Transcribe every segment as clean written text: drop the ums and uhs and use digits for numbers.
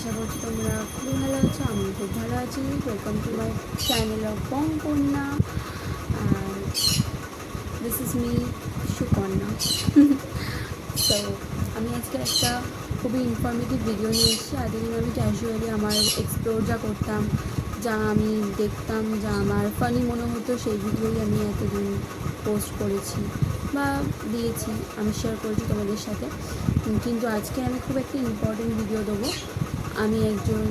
আশা করছি তোমরা খুবই ভালো আছো। আমি খুব ভালো আছি। Welcome to my channel of কন্যা। আর দিস ইজ মি সুকন্যা। তো আমি আজকে একটা খুবই ইনফরমেটিভ ভিডিও নিয়ে এসেছি। এতদিন আমি ক্যাজুয়ালি আমার এক্সপ্লোর যা করতাম, যা আমি দেখতাম, যা আমার ফানি মনে হতো, সেই ভিডিওই আমি এতদিন পোস্ট করেছি বা দিয়েছি, আমি শেয়ার করেছি তোমাদের সাথে। কিন্তু আজকে আমি খুব একটা ইম্পর্টেন্ট ভিডিও দেবো। আমি একজন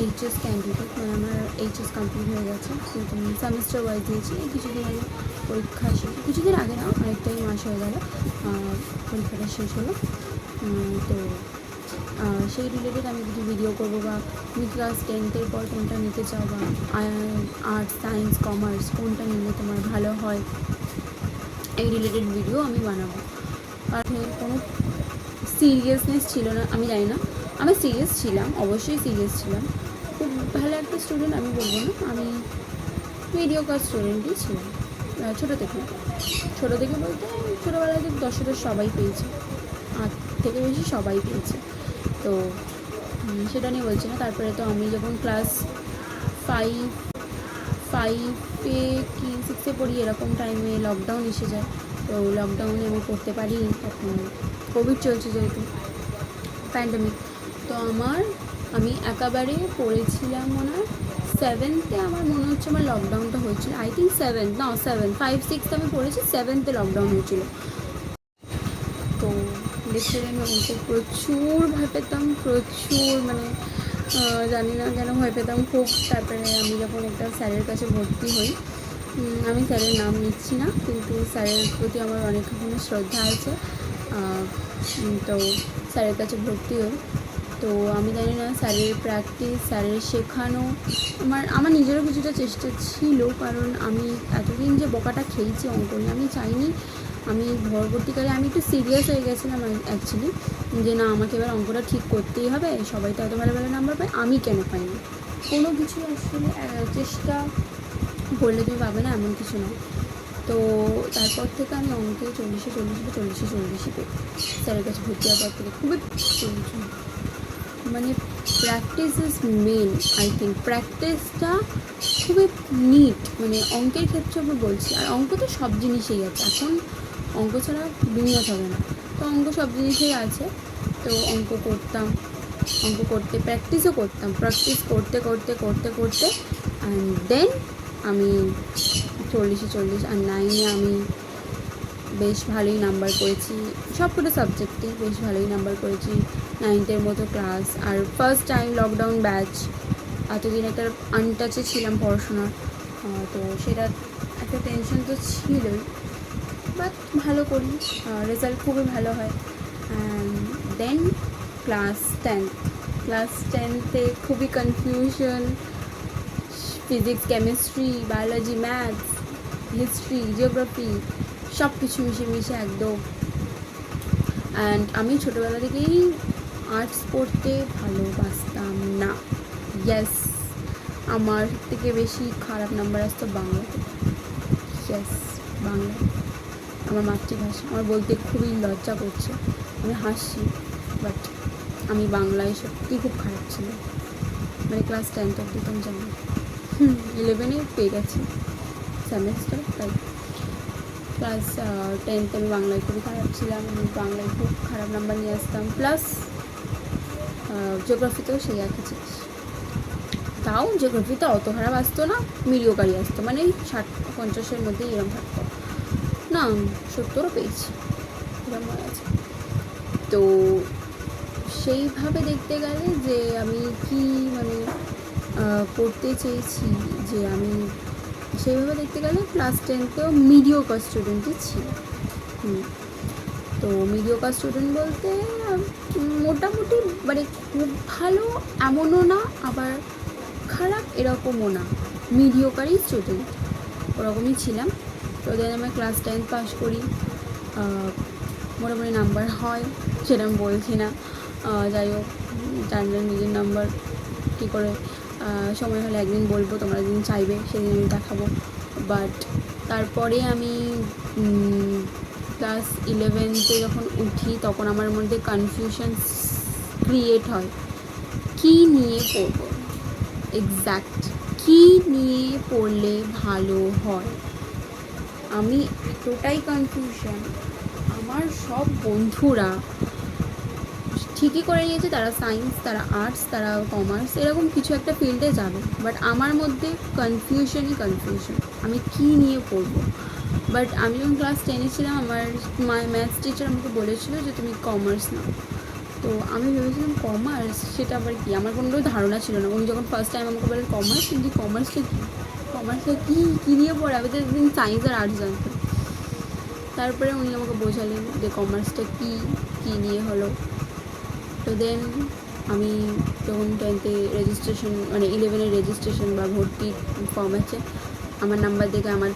এইচএস ক্যান্ডিডেট, মানে আমার এইচএস কমপ্লিট হয়ে গেছে, কিন্তু আমি সেমিস্টার ওয়াইজ দিয়েছি। কিছুদিন আগে পরীক্ষা শেষ, কিছুদিন আগে না, অনেকটাই মাস হয়ে গেল পরীক্ষাটা শেষ হলো। তো সেই রিলেটেড আমি কিছু ভিডিও করবো, বা তুমি ক্লাস 10th পর কোনটা নিতে চাও, বা আর্টস, সায়েন্স, কমার্স কোনটা নিলে তোমার ভালো হয়, এই রিলেটেড ভিডিও আমি বানাবো। আর কোনো সিরিয়াসনেস ছিল না, আমি জানি না, আমি সিরিয়াস ছিলাম, অবশ্যই সিরিয়াস ছিলাম। খুব ভালো একটা স্টুডেন্ট আমি বলবো না, আমি মিডিওকার স্টুডেন্টই ছিলাম ছোটো থেকে বলতে ছোটোবেলা থেকে 10 সবাই পেয়েছে, 8 থেকে বেশি সবাই পেয়েছে। তো সেটা নিয়ে বলছি না। তারপরে তো আমি যখন ক্লাস 5 কি 6 পড়ি, এরকম টাইমে লকডাউন এসে যায়। তো লকডাউনে আমি পড়তে পারিনি, তখন কোভিড চলছে যেহেতু, প্যান্ডেমিক। তো আমি একেবারে পড়েছিলাম মনে হয় 7th, আমার মনে হচ্ছে আমার লকডাউনটা হয়েছিল, আই থিঙ্ক 5-6 আমি পড়েছি, 7th লকডাউন হয়েছিল। তো দেখতে আমি অঙ্ক প্রচুর ভয় পেতাম, প্রচুর, মানে জানি না কেন ভয় পেতাম খুব। তারপরে আমি যখন একটা স্যারের কাছে ভর্তি হই, আমি স্যারের নাম নিচ্ছি না, কিন্তু স্যারের প্রতি আমার অনেকখানি শ্রদ্ধা আছে। তো স্যারের কাছে ভর্তি হই। তো আমি জানি না, স্যারের প্র্যাকটিস, স্যারের শেখানো, আমার নিজেরও কিছুটা চেষ্টা ছিল, কারণ আমি এতদিন যে বকাটা খেয়েছি অঙ্ক নিয়ে, আমি চাইনি। আমি পরবর্তীকালে আমি একটু সিরিয়াস হয়ে গেছিলাম অ্যাকচুয়ালি, যে না, আমাকে এবার অঙ্কটা ঠিক করতেই হবে, সবাই তো এত ভালো ভালো নাম্বার পায়, আমি কেন পাইনি। কোনো কিছু আসলে চেষ্টা করলে তুমি পাবে না, এমন কিছু নয়। তো তারপর থেকে আমি অঙ্কে 40-40 পেয়ে স্যারের কাছে ভর্তি হওয়ার পর থেকে খুবই মানে practice is main. I think প্র্যাকটিসটা খুবই নিট, মানে অঙ্কের ক্ষেত্রে আমি বলছি। আর অঙ্ক তো সব জিনিসেই আছে, এখন অঙ্ক ছাড়া দুনিয়া চলে না। তো অঙ্ক সব জিনিসেই আছে। তো অঙ্ক করতে প্র্যাকটিসও করতাম, প্র্যাকটিস করতে অ্যান্ড দেন আমি 40 আর 9-এ আমি বেশ ভালোই নাম্বার করেছি, সবকটা সাবজেক্টে বেশ ভালোই নাম্বার করেছি, 9th মতো ক্লাস। আর ফার্স্ট টাইম লকডাউন ব্যাচ, এতদিন একটা আনটাচে ছিলাম পড়াশোনার, তো সেটা একটা টেনশন তো ছিলই, বাট ভালো করি, রেজাল্ট খুবই ভালো হয়। অ্যান্ড দেন ক্লাস 10th খুবই confusion, physics, chemistry, biology, maths, history, geography, সব কিছু মিশে একদম। অ্যান্ড আমি ছোটোবেলা থেকেই আর্টস পড়তে ভালোবাসতাম না। ইয়েস, আমার থেকে বেশি খারাপ নাম্বার আসতো বাংলাতে। ইয়েস, বাংলা আমার মাতৃভাষা। আমার বলতে খুবই লজ্জা করছে, আমি হাসছি, বাট আমি বাংলায় সত্যি খুব খারাপ ছিল। মানে ক্লাস 10th অব্দি তো আমি জানি, 11-এ পেয়ে গেছি সেমেস্টার, তাই ক্লাস 10th আমি বাংলায় খুবই খারাপ ছিলাম, আমি বাংলায় খুব খারাপ নাম্বার নিয়ে আসতাম। প্লাস জিওগ্রাফিতেও সেই একই জিনিস, তাও জিওগ্রাফিতে অত খারাপ আসতো না, মিডিওকারি আসতো, মানে 60-50-এর মধ্যেই এরকম থাকতো না, 70ও পেয়েছি এরকম মনে আছে। তো সেইভাবে দেখতে গেলে যে আমি কি মানে করতে চেয়েছি, যে আমি সেইভাবে দেখতে গেলে ক্লাস 10তেও মিডিওকার স্টুডেন্টই ছিল। তো মিডিওকার স্টুডেন্ট বলতে মোটামুটি, মানে খুব ভালো এমনও না, আবার খারাপ এরকমও না, মিডিওকারই স্টুডেন্ট, ওরকমই ছিলাম। তো দেন আমি ক্লাস 10 পাস করি, মোটামুটি নাম্বার হয়, সেটা আমি বলছি না, যাই হোক, জানলেন নিজের নাম্বার কী করে, সময় হলে একদিন বলবো, তোমরা যেদিন চাইবে সেদিন আমি দেখাবো। বাট তারপরে আমি ক্লাস 11-এ যখন উঠি, তখন আমার মধ্যে কনফিউশন ক্রিয়েট হয়। কী নিয়ে পড়ব, এক্স্যাক্ট কী নিয়ে পড়লে ভালো হয়, আমি এতটাই কনফিউশন। আমার সব বন্ধুরা ঠিকই করে নিয়েছে, তারা সায়েন্স, তারা আর্টস, তারা কমার্স, এরকম কিছু একটা ফিল্ডে যাবে, বাট আমার মধ্যে কনফিউশনই কনফিউশন, আমি কী নিয়ে পড়বো। বাট আমি যখন ক্লাস 10-এ ছিলাম, আমার ম্যাথস টিচার আমাকে বলেছিল যে তুমি কমার্স নাও। তো আমি ভেবেছিলাম কমার্স, সেটা আবার কি, আমার কোনো ধারণা ছিল না। উনি যখন ফার্স্ট টাইম আমাকে বলেন কমার্স, কিন্তু কমার্সটা কী, কমার্সটা কী নিয়ে পড়ে, আমি তো একদিন সায়েন্স আর আর্টস জানতাম। তারপরে উনি আমাকে বোঝালেন যে কমার্সটা কী নিয়ে হলো। তো দেন আমি যখন 10th-এ রেজিস্ট্রেশন, মানে 11-এর রেজিস্ট্রেশন বা ভর্তি ফর্ম আছে, আমার নাম্বার দেখে আমার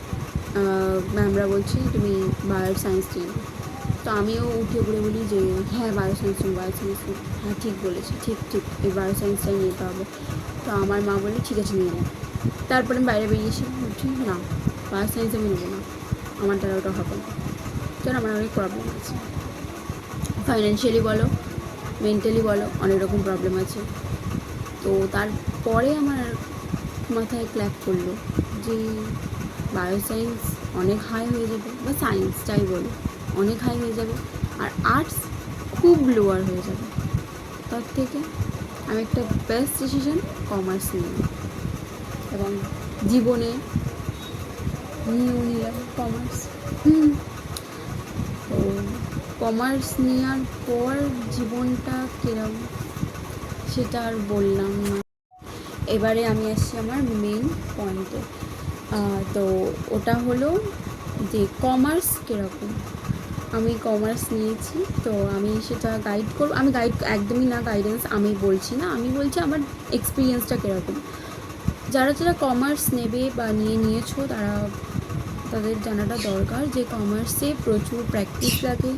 ম্যামরা বলছে তুমি বায়ো সায়েন্স নিয়ে। তো আমিও উঠে পড়ে বলি যে হ্যাঁ বায়ো সায়েন্স নিই, বায়ো সায়েন্স নিই। হ্যাঁ ঠিক বলেছি, ঠিক এই বায়ো সায়েন্সটাই নিতে হবে। তো আমার মা বলে ঠিক আছে নিয়ে নেব। তারপরে আমি বাইরে বেরিয়েছি, বলছি না বায়ো সায়েন্স আমি নেবো না, আমার দ্বারা ওটা হবে না, কারণ আমার অনেক প্রবলেম আছে, ফাইন্যান্সিয়ালি বলো, মেন্টালি বলো, অনেক রকম প্রবলেম আছে। তো তারপরে আমার মাথায় ক্ল্যাক করলো যে বায়ো সায়েন্স অনেক হাই হয়ে যাবে, বা সায়েন্সটাই বলো অনেক হাই হয়ে যাবে, আর আর্টস খুব লোয়ার হয়ে যাবে। তার থেকে আমি একটা বেস্ট ডিসিশন কমার্স নিলাম, এবং জীবনে নিয়েও নিলাম কমার্স। তো কমার্স নেওয়ার পর জীবনটা কিরম সেটা আর বললাম না। এবারে আমি আসছি আমার মেন পয়েন্টে। তো ওটা হলো যে কমার্স কীরকম। আমি কমার্স নিয়েছি, তো আমি সেটা গাইড করব। আমি গাইড একদমই না, গাইডেন্স আমি বলছি না, আমি বলছি আমার এক্সপিরিয়েন্সটা কীরকম। যারা যারা কমার্স নেবে বা নিয়েছো, তাদের জানাটা দরকার যে কমার্সে প্রচুর প্র্যাকটিস লাগে,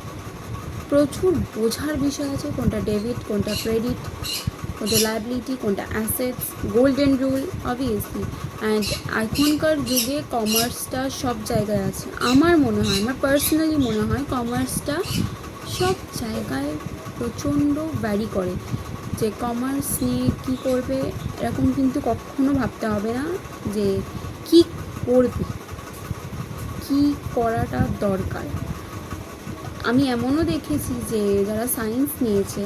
প্রচুর বোঝার বিষয় আছে, কোনটা ডেবিট, কোনটা ক্রেডিট, কোনটা লায়াবিলিটি, কোনটা assets, golden rule obviously. And এখনকার যুগে কমার্সটা সব জায়গায় আছে। আমার মনে হয়, আমার পার্সোনালি মনে হয় কমার্সটা সব জায়গায় প্রচণ্ড ভ্যারি করে। যে কমার্স নিয়ে কী করবে এরকম কিন্তু কখনো ভাবতে হবে না, যে কী করবে, কী করাটা দরকার। আমি এমনও দেখেছি যে যারা সায়েন্স নিয়েছে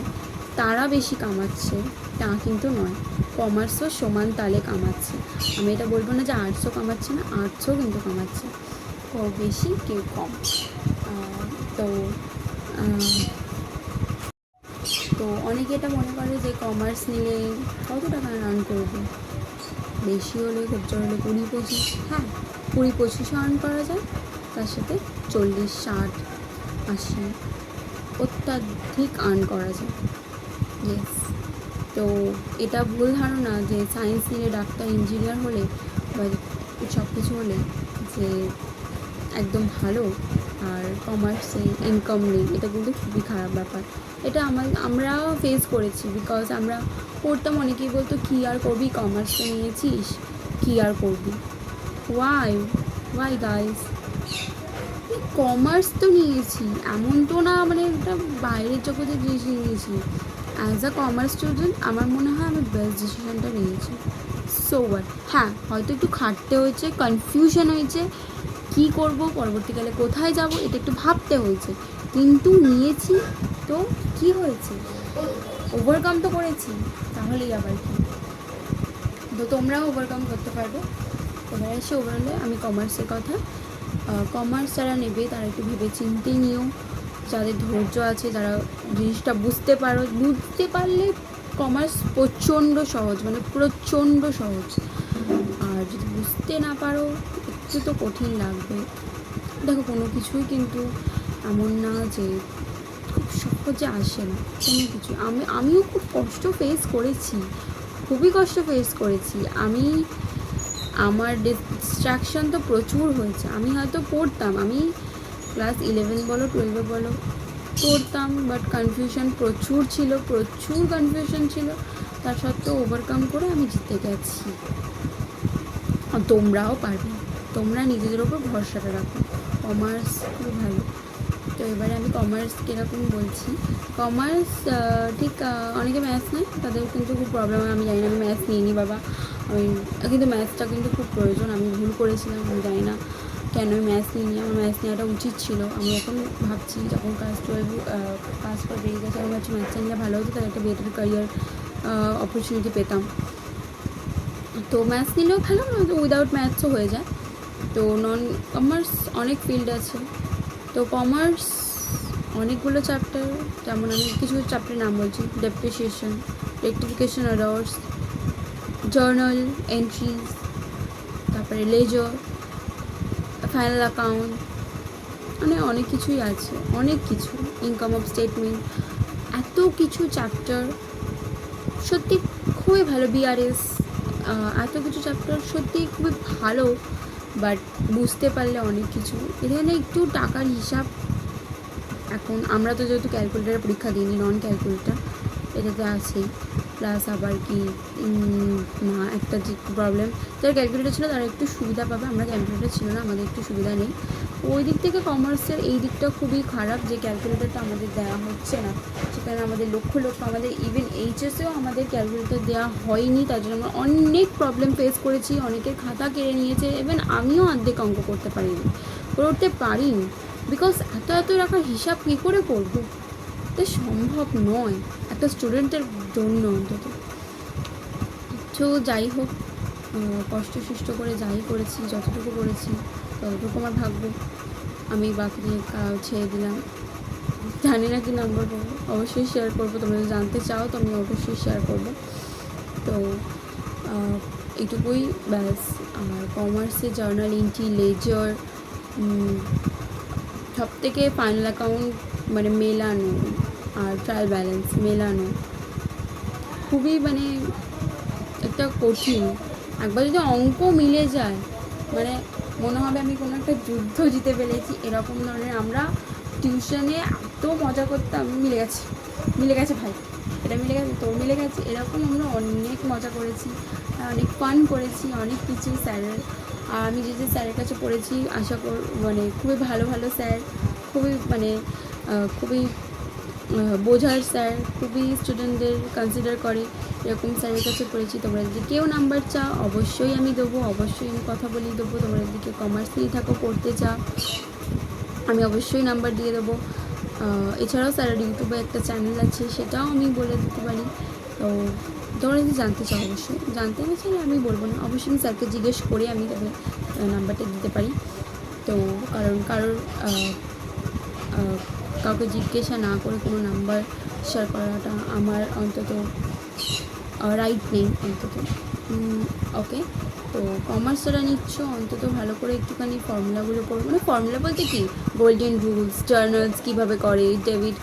তারা বেশি কামাচ্ছে, তা কিন্তু নয়, কমার্সও সমান তালে কামাচ্ছে। আমি এটা বলবো না যে আর্টসও কামাচ্ছে না, আর্টসও কিন্তু কামাচ্ছে, কেউ বেশি কেউ কম। তো তো অনেকে এটা মনে করে যে কমার্স নিলে কত টাকা আর্ন করবে, বেশি হলে খুব জোর হলে 20-25, হ্যাঁ 20-25 আর্ন করা যায়, তার সাথে 40-60-80 অত্যাধিক আর্ন করা যায়। ইয়েস, তো এটা ভুল ধারণা যে সায়েন্স নিয়ে ডাক্তার, ইঞ্জিনিয়ার হলে বা সব কিছু হলে যে একদম ভালো, আর কমার্সে ইনকাম নেই, এটা কিন্তু খুবই খারাপ ব্যাপার। এটা আমরা ফেস করেছি, বিকজ আমরা পড়তাম, অনেকেই বলতো কী আর করবি, কমার্সে নিয়েছিস কী আর করবি, ওয়াই গাইস, কমার্স তো নিয়েছি, এমন তো না মানে একটা বাইরের জগতে জিনিস নিয়েছি। অ্যাজ আ কমার্স স্টুডেন্ট আমার মনে হয় আমি বেস্ট ডিসিশনটা নিয়েছি। সো হোয়াট, হ্যাঁ হয়তো একটু খাটতে হয়েছে, কনফিউশন হয়েছে, কী করব পরবর্তীকালে, কোথায় যাব, এটা একটু ভাবতে হয়েছে, কিন্তু নিয়েছি। তো কি হয়েছে, ওভারকাম তো করেছি, তাহলেই আবার কি। তো তোমরাও ওভারকাম করতে পারবে। এবার এসে ওভারঅলে আমি কমার্সের কথা, কমার্স যারা নেবে তারা একটু ভেবে চিন্তে নিও, যাদের ধৈর্য আছে, যারা জিনিসটা বুঝতে পারলে কমার্স প্রচণ্ড সহজ, মানে প্রচণ্ড সহজ। আর যদি বুঝতে না পারো একটু তো কঠিন লাগবে। দেখো কোনো কিছুই কিন্তু এমন না যে খুব সহজে আসে না কোনো কিছু। আমিও খুব কষ্ট ফেস করেছি, খুবই কষ্ট ফেস করেছি। আমার ডিস্ট্রাকশন তো প্রচুর হয়েছে। আমি হয়তো পড়তাম, আমি ক্লাস 11 বলো 12 বলো পড়তাম, বাট কনফিউশন প্রচুর ছিল, প্রচুর কনফিউশন ছিল, তার সত্ত্বেও ওভারকাম করে আমি জিতে গেছি। তোমরাও পারবে, তোমরা নিজেদের ওপর ভরসাটা রাখো, কমার্স খুব ভালো। তো এবারে আমি কমার্স কীরকম বলছি। কমার্স ঠিক অনেকে ম্যাথস নেয়, তাদের কিন্তু খুব প্রবলেম হয়। আমি জানি না, আমি ম্যাথস নিইনি বাবা। আমি কিন্তু ম্যাথসটা কিন্তু খুব প্রয়োজন। আমি ভুল করেছিলাম, আমি জানি না কেন আমি ম্যাথস নিইনি। আমার ম্যাথস নেওয়াটা উচিত ছিল। আমি এখন ভাবছি, যখন ক্লাস 12 পাস করে বেরিয়ে গেছে, আমি ভাবছি ম্যাথসটা নিলে ভালো হতো, তাহলে একটা বেটার ক্যারিয়ার অপরচুনিটি পেতাম। তো ম্যাথস নিলেও ভালো, উইদাউট ম্যাথসও হয়ে যায়। তো নন কমার্স অনেক ফিল্ড আছে। তো কমার্স অনেকগুলো চ্যাপ্টার, যেমন আমি কিছু চ্যাপ্টারের নাম বলছি: depreciation, rectification errors, journal entries, তারপরে লেজার, ফাইনাল অ্যাকাউন্ট, মানে অনেক কিছুই আছে, অনেক কিছু, ইনকাম অফ স্টেটমেন্ট, এত কিছু চ্যাপ্টার। সত্যি খুবই ভালো। বিআরএস, এত কিছু চ্যাপ্টার সত্যি খুবই ভালো, বাট বুঝতে পারলে অনেক কিছু। এখানে একটু টাকার হিসাব, এখন আমরা তো যেহেতু ক্যালকুলেটারে পরীক্ষা দিইনি, নন ক্যালকুলেটার এটাতে আছেই। প্লাস আবার কি না, একটা যে প্রবলেম, যারা ক্যালকুলেটার ছিল তারা একটু সুবিধা পাবে, আমরা ক্যালকুলেটার ছিল না, আমাদের একটু সুবিধা নেই। ওই দিক থেকে কমার্সের এই দিকটা খুবই খারাপ, যে ক্যালকুলেটারটা আমাদের দেওয়া হচ্ছে না। সেখানে আমাদের লক্ষ আমাদের ইভেন এইচএসেও আমাদের ক্যালকুলেটার দেওয়া হয়নি, তার জন্য আমরা অনেক প্রবলেম ফেস করেছি। অনেকের খাতা কেড়ে নিয়েছে, ইভেন আমিও অর্ধেক অঙ্ক করতে পারিনি, বিকজ এত রাখার হিসাব কী করে করবো? এটা সম্ভব নয় একটা স্টুডেন্টের জন্য অন্তত। তো যাই হোক, কষ্ট সৃষ্ট করে যাই করেছি, যতটুকু করেছি ততটুকু আমার ভাগ্য। আমি বাকি ছেড়ে দিলাম। জানি না কি নাম্বার পাবো, অবশ্যই শেয়ার করবো। তোমরা যদি জানতে চাও তো আমি অবশ্যই শেয়ার করবো। তো এইটুকুই ব্যাস। আর কমার্সে জার্নাল এন্ট্রি, লেজার, সব থেকে ফাইনাল অ্যাকাউন্ট মানে মেলানো আর ট্রায়াল ব্যালেন্স মেলানো খুবই মানে একটা কঠিন। একবার যদি অঙ্ক মিলে যায়, মানে মনে হবে আমি কোনো একটা যুদ্ধ জিতে ফেলেছি, এরকম ধরনের। আমরা টিউশনে এত মজা করতাম, মিলে গেছে ভাই, এটা মিলে গেছে, তোর মিলে গেছে, এরকম আমরা অনেক মজা করেছি, অনেক ফান করেছি, অনেক কিছু। স্যারের, আমি যে স্যারের কাছে পড়েছি, মানে খুবই ভালো স্যার, খুবই বোঝার স্যার, খুবই স্টুডেন্টদের কনসিডার করে, এরকম স্যারের কাছে পড়েছি। তোমরা যদি কেউ নাম্বার চাও অবশ্যই আমি দেবো, অবশ্যই আমি কথা বলিয়ে দেবো। তোমরা যদি কেউ কমার্স নিয়ে থাকো, পড়তে চাও, আমি অবশ্যই নাম্বার দিয়ে দেবো। এছাড়াও স্যারের ইউটিউবে একটা চ্যানেল আছে, সেটাও আমি বলে দিতে পারি। তো তোমরা যদি জানতে চাও, অবশ্যই জানতে না চাইলে আমি বলবো না, অবশ্যই আমি স্যারকে জিজ্ঞেস করে আমি তবে নাম্বারটা দিতে পারি। তো কারণ কাউকে জিজ্ঞাসা না করে কোনো নাম্বার শেয়ার করাটা আমার অন্তত রাইট নেই অন্তত। ওকে, তো কমার্স যারা নিচ্ছ অন্তত ভালো করে একটুখানি ফর্মুলাগুলো পড়বো। মানে ফর্মুলা বলতে কি, গোল্ডেন রুলস, জার্নালস কীভাবে করে, ডেবিট